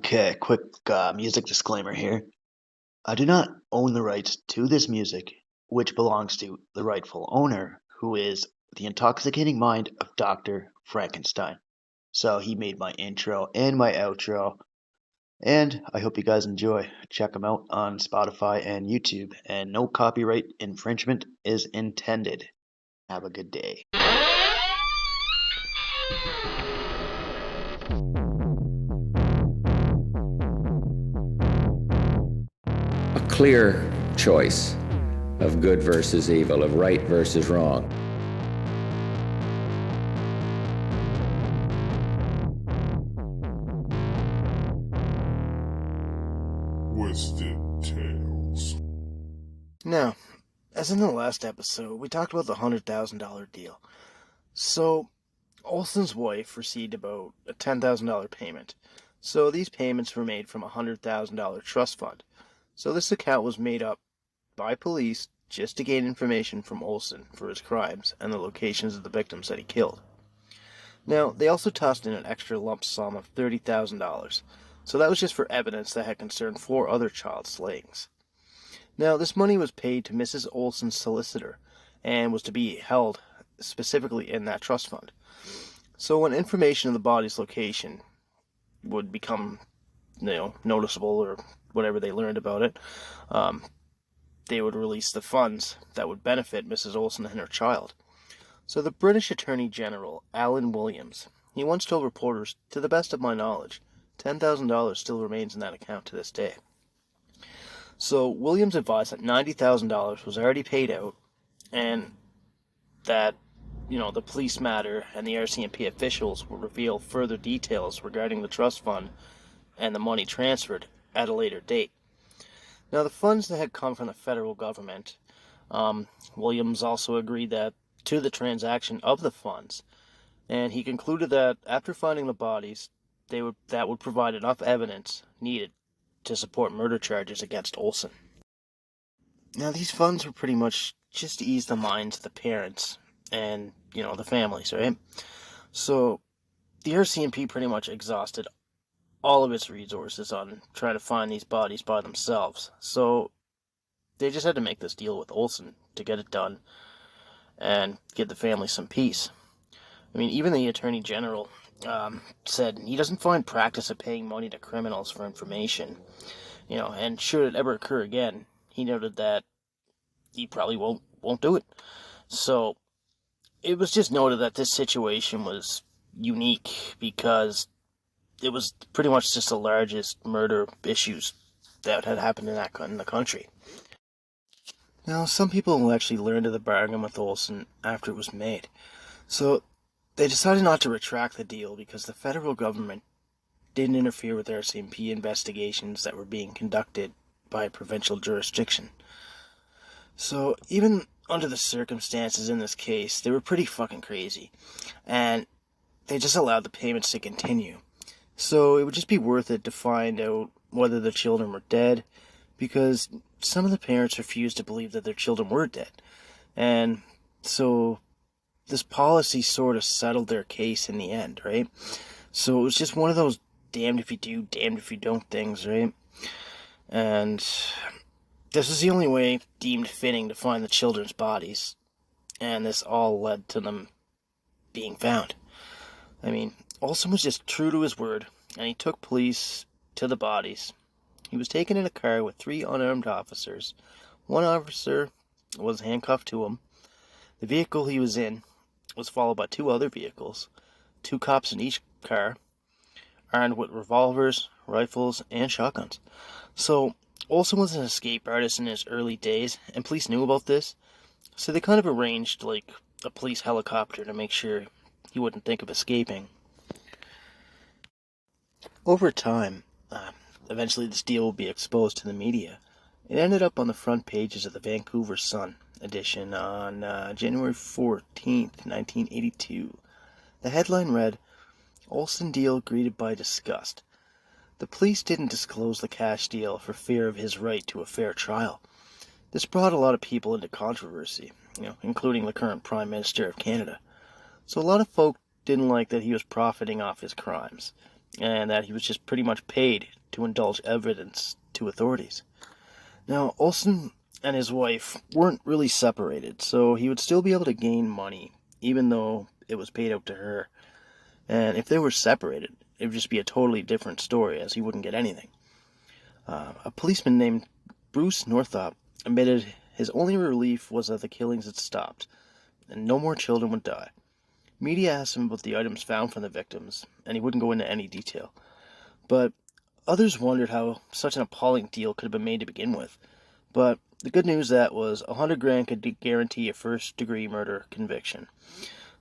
Okay, quick music disclaimer here. I do not own the rights to this music, which belongs to the rightful owner, who is the intoxicating mind of Dr. Frankenstein. So he made my intro and my outro, and I hope you guys enjoy. Check them out on Spotify and YouTube, and no copyright infringement is intended. Have a good day. A clear choice of good versus evil, of right versus wrong. Twisted Tales. Now, as in the last episode, we talked about the $100,000 deal. So, Olson's wife received about a $10,000 payment. So these payments were made from a $100,000 trust fund. So this account was made up by police just to gain information from Olson for his crimes and the locations of the victims that he killed. Now, they also tossed in an extra lump sum of $30,000. So that was just for evidence that had concerned 4 other child slayings. Now, this money was paid to Mrs. Olson's solicitor and was to be held specifically in that trust fund. So when information of the body's location would become, noticeable or whatever they learned about it, they would release the funds that would benefit Mrs. Olson and her child. So the British Attorney General, Alan Williams, he once told reporters, "To the best of my knowledge, $10,000 still remains in that account to this day." So Williams advised that $90,000 was already paid out, and that, the police matter and the RCMP officials will reveal further details regarding the trust fund and the money transferred at a later date. Now, the funds that had come from the federal government, Williams also agreed to the transaction of the funds, and he concluded that after finding the bodies, that would provide enough evidence needed to support murder charges against Olson. Now, these funds were pretty much just to ease the minds of the parents and, the families, right? So, the RCMP pretty much exhausted all of its resources on trying to find these bodies by themselves. So, they just had to make this deal with Olson to get it done and give the family some peace. I mean, even the Attorney General said he doesn't find practice of paying money to criminals for information, and should it ever occur again, he noted that he probably won't do it. So it was just noted that this situation was unique because it was pretty much just the largest murder issues that had happened in the country. Now, some people actually learned of the bargain with Olson after it was made. So they decided not to retract the deal because the federal government didn't interfere with RCMP investigations that were being conducted by a provincial jurisdiction. So even under the circumstances in this case, they were pretty fucking crazy, and they just allowed the payments to continue. So it would just be worth it to find out whether the children were dead, because some of the parents refused to believe that their children were dead. And so this policy sort of settled their case in the end, right? So it was just one of those damned if you do, damned if you don't things, right? And this was the only way deemed fitting to find the children's bodies, and this all led to them being found. I mean, Olson was just true to his word, and he took police to the bodies. He was taken in a car with 3 unarmed officers. One officer was handcuffed to him. The vehicle he was in was followed by 2 other vehicles, 2 cops in each car, armed with revolvers, rifles, and shotguns. So Olson was an escape artist in his early days, and police knew about this, so they kind of arranged like a police helicopter to make sure he wouldn't think of escaping. Over time, eventually this deal will be exposed to the media. It ended up on the front pages of the Vancouver Sun edition on January 14th, 1982. The headline read, "Olson deal greeted by disgust. The police didn't disclose the cash deal for fear of his right to a fair trial." This brought a lot of people into controversy, including the current Prime Minister of Canada. So a lot of folk didn't like that he was profiting off his crimes, and that he was just pretty much paid to indulge evidence to authorities. Now, Olson and his wife weren't really separated, so he would still be able to gain money, even though it was paid out to her. And if they were separated, it would just be a totally different story, as he wouldn't get anything. A policeman named Bruce Northrop admitted his only relief was that the killings had stopped, and no more children would die. Media asked him about the items found from the victims, and he wouldn't go into any detail. But others wondered how such an appalling deal could have been made to begin with. But the good news that was $100,000 could guarantee a first-degree murder conviction,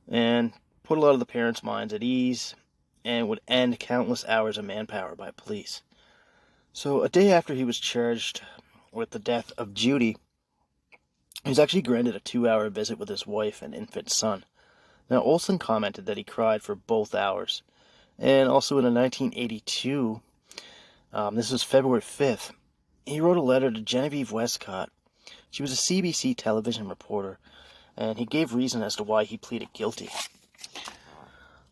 and put a lot of the parents' minds at ease, and would end countless hours of manpower by police. So a day after he was charged with the death of Judy, he was actually granted a 2-hour visit with his wife and infant son. Now, Olson commented that he cried for both hours. And also in a 1982, this was February 5th, he wrote a letter to Genevieve Westcott. She was a CBC television reporter, and he gave reason as to why he pleaded guilty.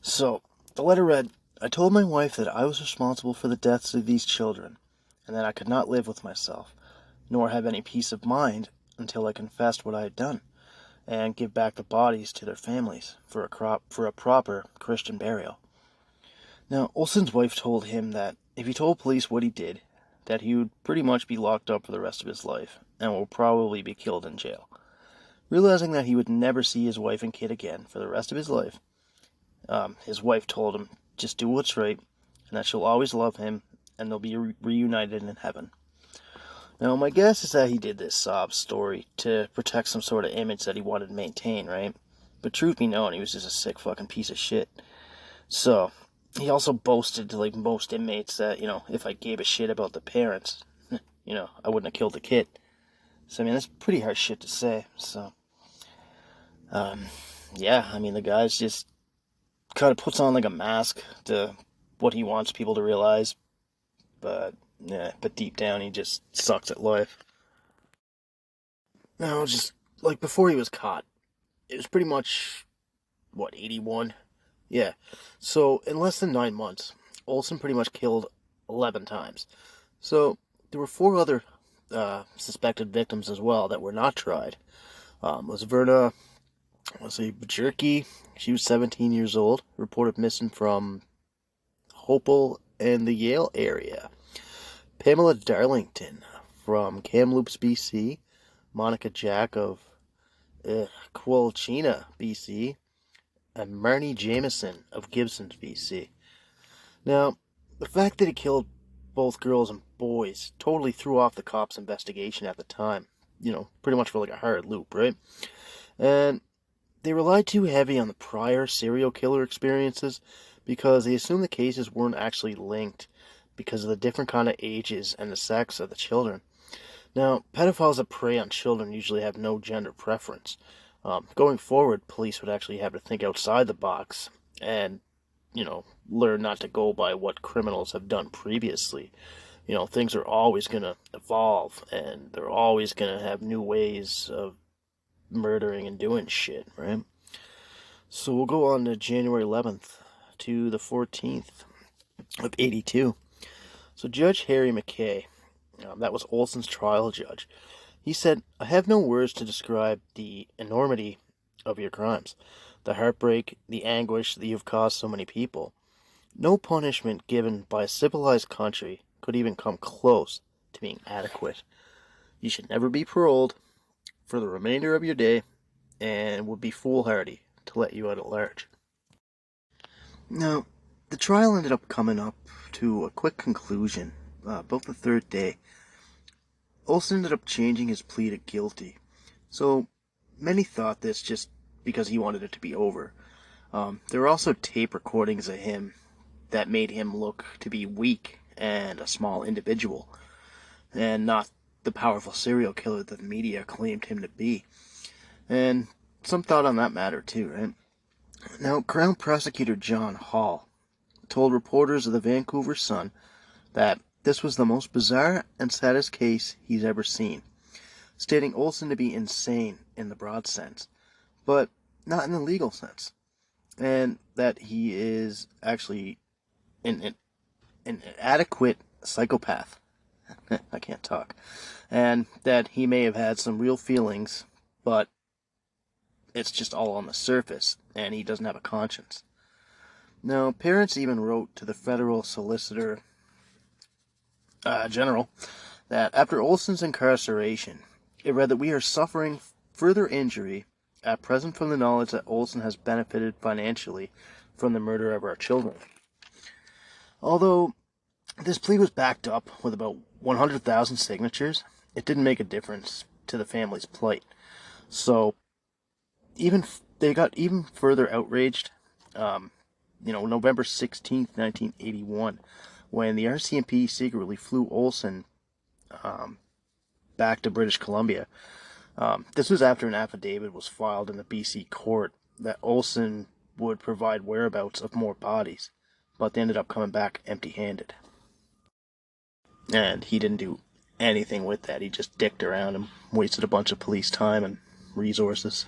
So, the letter read, "I told my wife that I was responsible for the deaths of these children, and that I could not live with myself, nor have any peace of mind until I confessed what I had done, and give back the bodies to their families for a proper Christian burial." Now, Olson's wife told him that if he told police what he did, that he would pretty much be locked up for the rest of his life, and will probably be killed in jail. Realizing that he would never see his wife and kid again for the rest of his life, his wife told him, just do what's right, and that she'll always love him, and they'll be reunited in heaven. Now, my guess is that he did this sob story to protect some sort of image that he wanted to maintain, right? But truth be known, he was just a sick fucking piece of shit. So, he also boasted to, like, most inmates that, if I gave a shit about the parents, I wouldn't have killed the kid. So, I mean, that's pretty harsh shit to say. So, the guy's just kind of puts on, like, a mask to what he wants people to realize. But deep down, he just sucks at life. Now, just, like, before he was caught, it was pretty much, 81? Yeah. So, in less than 9 months, Olson pretty much killed 11 times. So, there were 4 other suspected victims as well that were not tried. Was Verna, Bajirki. She was 17 years old, reported missing from Hopewell and the Yale area. Pamela Darlington from Kamloops, BC. Monica Jack of Quilchena, BC. And Marnie Jameson of Gibsons, BC. Now, the fact that he killed both girls and boys totally threw off the cops' investigation at the time. Pretty much for like a hard loop, right? And they relied too heavy on the prior serial killer experiences because they assumed the cases weren't actually linked because of the different kind of ages and the sex of the children. Now, pedophiles that prey on children usually have no gender preference. Going forward, police would actually have to think outside the box and, learn not to go by what criminals have done previously. Things are always going to evolve, and they're always going to have new ways of murdering and doing shit, right? So we'll go on to January 11th to the 14th of 82. So Judge Harry McKay, that was Olson's trial judge, he said, "I have no words to describe the enormity of your crimes, the heartbreak, the anguish that you've caused so many people. No punishment given by a civilized country could even come close to being adequate. You should never be paroled for the remainder of your day, and would be foolhardy to let you out at large." Now, the trial ended up coming up to a quick conclusion about the 3rd day. Olson ended up changing his plea to guilty. So, many thought this just because he wanted it to be over. There were also tape recordings of him that made him look to be weak and a small individual, and not the powerful serial killer that the media claimed him to be. And some thought on that matter too, right? Now, Crown Prosecutor John Hall told reporters of the Vancouver Sun that this was the most bizarre and saddest case he's ever seen, stating Olson to be insane in the broad sense, but not in the legal sense, and that he is actually an adequate psychopath. I can't talk. And that he may have had some real feelings, but it's just all on the surface, and he doesn't have a conscience. Now, parents even wrote to the federal solicitor general that after Olson's incarceration, it read that we are suffering further injury at present from the knowledge that Olson has benefited financially from the murder of our children. Although this plea was backed up with about 100,000 signatures, it didn't make a difference to the family's plight. So they got even further outraged. November 16th, 1981, when the RCMP secretly flew Olson back to British Columbia. This was after an affidavit was filed in the BC court that Olson would provide whereabouts of more bodies, but they ended up coming back empty-handed. And he didn't do anything with that. He just dicked around and wasted a bunch of police time and resources.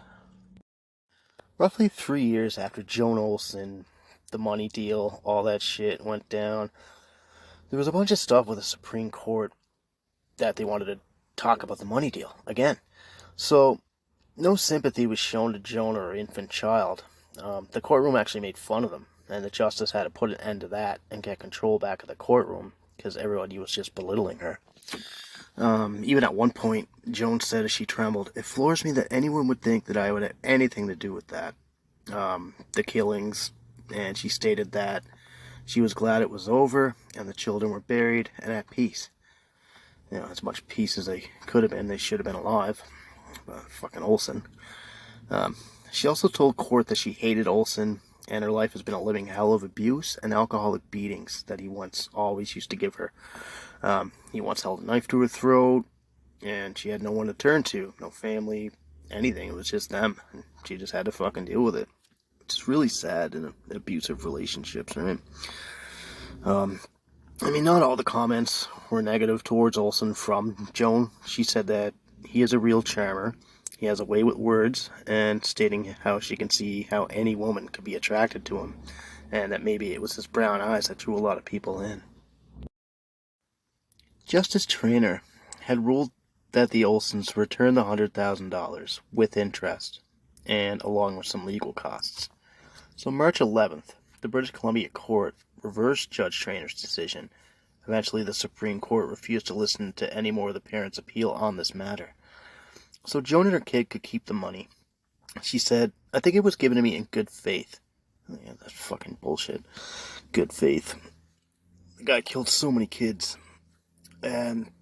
Roughly 3 years after Joan Olson, the money deal, all that shit went down, there was a bunch of stuff with the Supreme Court that they wanted to talk about the money deal again. So, no sympathy was shown to Joan or her infant child. The courtroom actually made fun of them, and the justice had to put an end to that and get control back of the courtroom because everybody was just belittling her. Even at one point, Joan said as she trembled, "It floors me that anyone would think that I would have anything to do with that, the killings," and she stated that she was glad it was over and the children were buried and at peace. As much peace as they could have been, they should have been alive. Fucking Olson. She also told court that she hated Olson, and her life has been a living hell of abuse and alcoholic beatings that he once always used to give her. He once held a knife to her throat, and she had no one to turn to, no family, anything. It was just them, and she just had to fucking deal with it. It's really sad in abusive relationships, right? Not all the comments were negative towards Olson from Joan. She said that he is a real charmer, he has a way with words, and stating how she can see how any woman could be attracted to him, and that maybe it was his brown eyes that drew a lot of people in. Justice Traynor had ruled that the Olsons return the $100,000 with interest, and along with some legal costs. So March 11th, the British Columbia court reversed Judge Traynor's decision. Eventually, the Supreme Court refused to listen to any more of the parents' appeal on this matter. So Joan and her kid could keep the money. She said, "I think it was given to me in good faith." Yeah, that's fucking bullshit. Good faith. The guy killed so many kids. And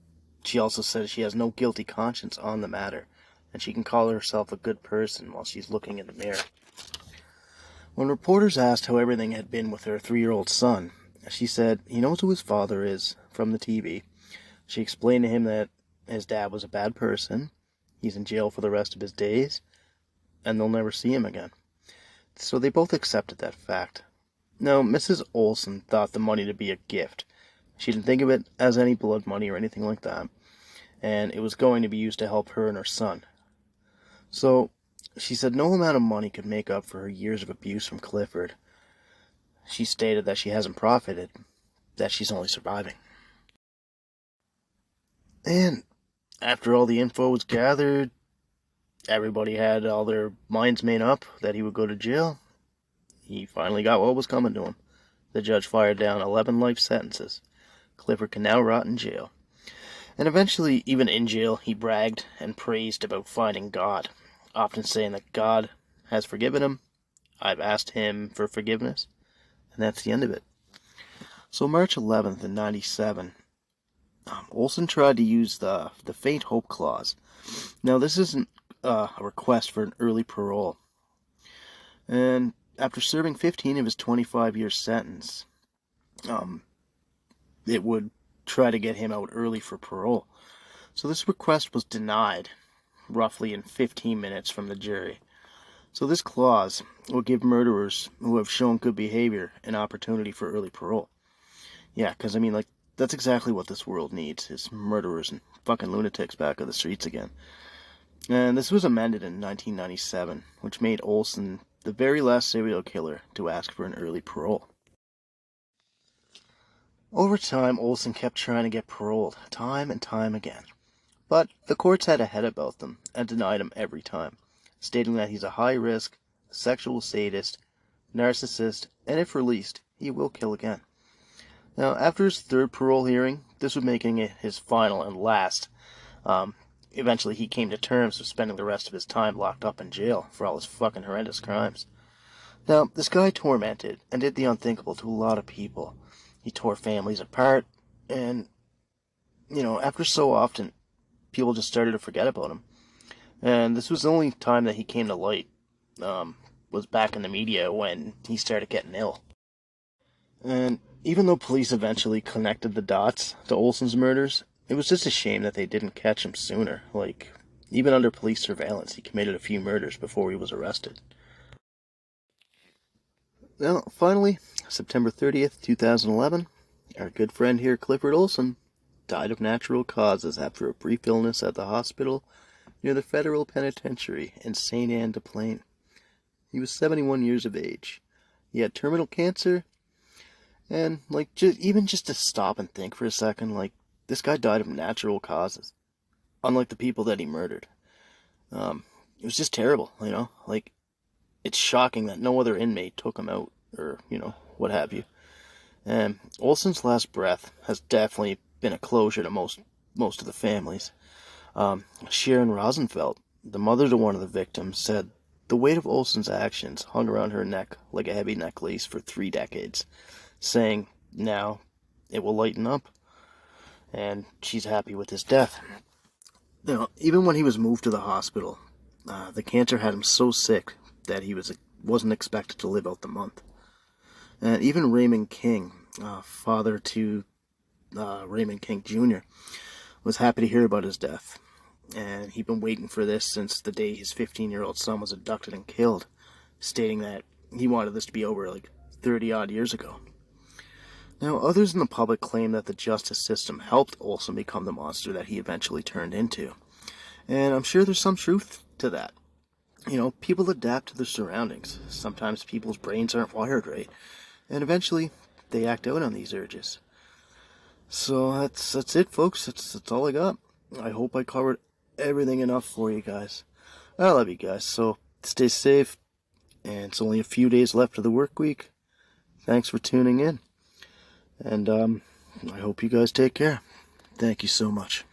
she also said she has no guilty conscience on the matter, and she can call herself a good person while she's looking in the mirror. When reporters asked how everything had been with her 3-year-old son, she said he knows who his father is from the TV. She explained to him that his dad was a bad person, he's in jail for the rest of his days, and they'll never see him again. So they both accepted that fact. Now, Mrs. Olson thought the money to be a gift. She didn't think of it as any blood money or anything like that, and it was going to be used to help her and her son. So, she said no amount of money could make up for her years of abuse from Clifford. She stated that she hasn't profited, that she's only surviving. And after all the info was gathered, everybody had all their minds made up that he would go to jail. He finally got what was coming to him. The judge fired down 11 life sentences. Clifford can now rot in jail. And eventually, even in jail, he bragged and praised about finding God, often saying that God has forgiven him, I've asked him for forgiveness, and that's the end of it. So March 11th in 97, Olson tried to use the faint hope clause. Now, this isn't a request for an early parole. And after serving 15 of his 25-year sentence, it would try to get him out early for parole. So this request was denied roughly in 15 minutes from the jury. So this clause will give murderers who have shown good behavior an opportunity for early parole. Yeah, because that's exactly what this world needs, is murderers and fucking lunatics back on the streets again. And this was amended in 1997, which made Olson the very last serial killer to ask for an early parole. Over time, Olson kept trying to get paroled, time and time again. But the courts had a head about them and denied him every time, stating that he's a high-risk, sexual sadist, narcissist, and if released, he will kill again. Now, after his third parole hearing, this was making it his final and last. Eventually, he came to terms with spending the rest of his time locked up in jail for all his fucking horrendous crimes. Now, this guy tormented and did the unthinkable to a lot of people. He tore families apart, and, after so often, people just started to forget about him. And this was the only time that he came to light, was back in the media when he started getting ill. And even though police eventually connected the dots to Olson's murders, it was just a shame that they didn't catch him sooner. Like, even under police surveillance, he committed a few murders before he was arrested. Now, finally, September 30th, 2011, our good friend here, Clifford Olson, died of natural causes after a brief illness at the hospital near the federal penitentiary in St. Anne de Plain. He was 71 years of age. He had terminal cancer, and, even just to stop and think for a second, this guy died of natural causes, unlike the people that he murdered. It was just terrible, it's shocking that no other inmate took him out, or, what have you. And Olson's last breath has definitely been a closure to most of the families. Sharon Rosenfeld, the mother to one of the victims, said the weight of Olson's actions hung around her neck like a heavy necklace for 3 decades, saying, now it will lighten up, and she's happy with his death. Even when he was moved to the hospital, the cancer had him so sick that he wasn't expected to live out the month. And even Raymond King, father to Raymond King Jr., was happy to hear about his death. And he'd been waiting for this since the day his 15-year-old son was abducted and killed, stating that he wanted this to be over 30-odd years ago. Now, others in the public claim that the justice system helped Olson become the monster that he eventually turned into. And I'm sure there's some truth to that. People adapt to their surroundings. Sometimes people's brains aren't wired right, and eventually they act out on these urges. So that's it, folks. That's all I got. I hope I covered everything enough for you guys. I love you guys, so stay safe, and it's only a few days left of the work week. Thanks for tuning in, and I hope you guys take care. Thank you so much.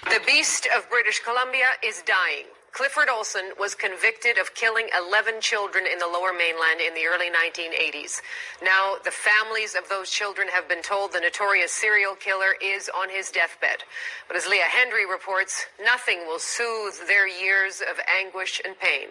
The Beast of British Columbia is dying. Clifford Olson was convicted of killing 11 children in the Lower Mainland in the early 1980s. Now, the families of those children have been told the notorious serial killer is on his deathbed. But as Leah Hendry reports, nothing will soothe their years of anguish and pain.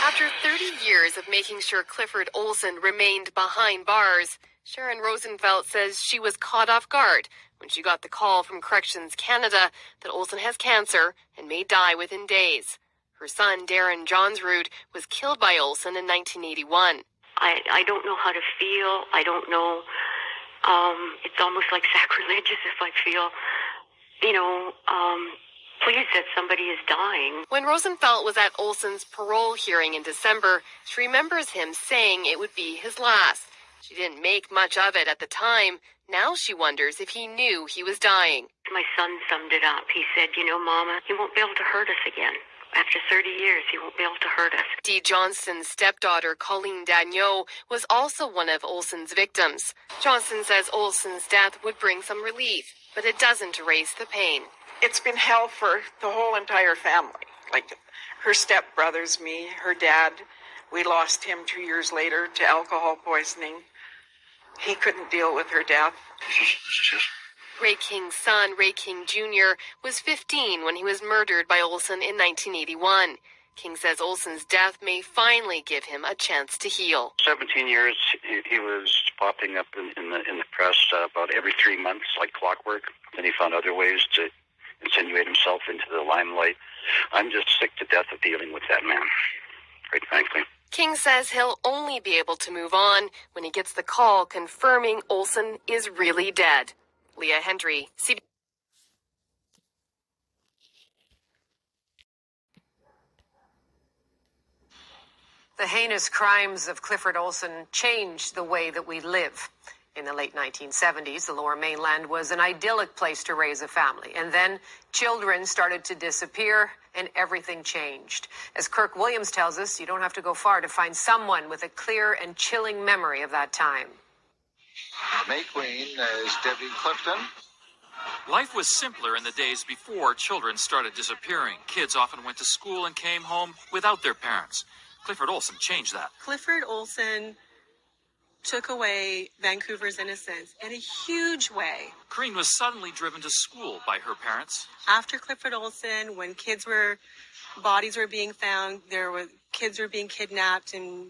After 30 years of making sure Clifford Olson remained behind bars, Sharon Rosenfeld says she was caught off guard when she got the call from Corrections Canada that Olson has cancer and may die within days. Her son, Darren Johnsrud, was killed by Olson in 1981. I don't know how to feel. I don't know. It's almost like sacrilegious if I feel, pleased that somebody is dying. When Rosenfeld was at Olson's parole hearing in December, she remembers him saying it would be his last. She didn't make much of it at the time. Now she wonders if he knew he was dying. My son summed it up. He said, Mama, he won't be able to hurt us again. After 30 years, he won't be able to hurt us. Dee Johnston's stepdaughter, Colleen Dagneau, was also one of Olson's victims. Johnston says Olson's death would bring some relief, but it doesn't erase the pain. It's been hell for the whole entire family. Her stepbrothers, me, her dad. We lost him 2 years later to alcohol poisoning. He couldn't deal with her death. Ray King's son, Ray King Jr., was 15 when he was murdered by Olson in 1981. King says Olson's death may finally give him a chance to heal. 17 years, he was popping up in the press about every 3 months, like clockwork. Then he found other ways to insinuate himself into the limelight. I'm just sick to death of dealing with that man, quite frankly. King says he'll only be able to move on when he gets the call confirming Olson is really dead. Leah Hendry, CBC. The heinous crimes of Clifford Olson changed the way that we live. In the late 1970s, the Lower Mainland was an idyllic place to raise a family. And then children started to disappear and everything changed. As Kirk Williams tells us, you don't have to go far to find someone with a clear and chilling memory of that time. May Queen is Debbie Clifton. Life was simpler in the days before children started disappearing. Kids often went to school and came home without their parents. Clifford Olson changed that. Clifford Olson took away Vancouver's innocence in a huge way. Corrine was suddenly driven to school by her parents. After Clifford Olson, when bodies were being found, kids were being kidnapped, and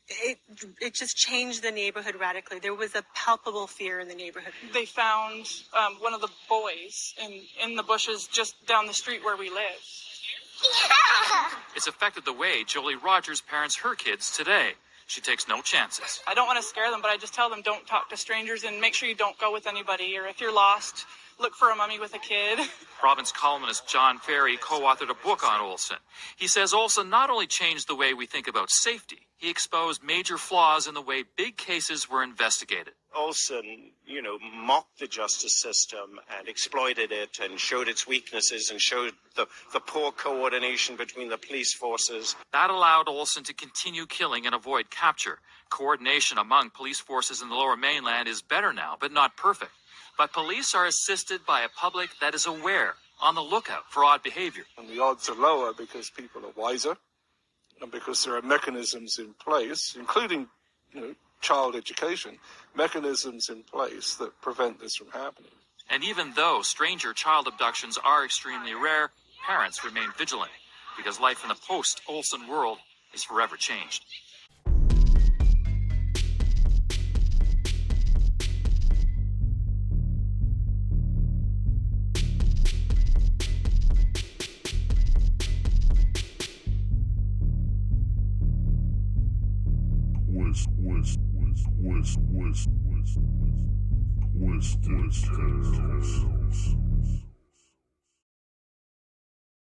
it just changed the neighborhood radically. There was a palpable fear in the neighborhood. They found one of the boys in the bushes just down the street where we live. It's affected the way Jolie Rogers parents her kids today. She takes no chances. I don't want to scare them, but I just tell them don't talk to strangers and make sure you don't go with anybody. Or if you're lost, look for a mummy with a kid. Province columnist John Ferry co-authored a book on Olson. He says Olson not only changed the way we think about safety, he exposed major flaws in the way big cases were investigated. Olson, mocked the justice system and exploited it and showed its weaknesses and showed the poor coordination between the police forces. That allowed Olson to continue killing and avoid capture. Coordination among police forces in the Lower Mainland is better now, but not perfect. But police are assisted by a public that is aware, on the lookout for odd behavior. And the odds are lower because people are wiser and because there are mechanisms in place, including, child education, mechanisms in place that prevent this from happening. And even though stranger child abductions are extremely rare, parents remain vigilant because life in the post-Olson world is forever changed. Twisted Tales.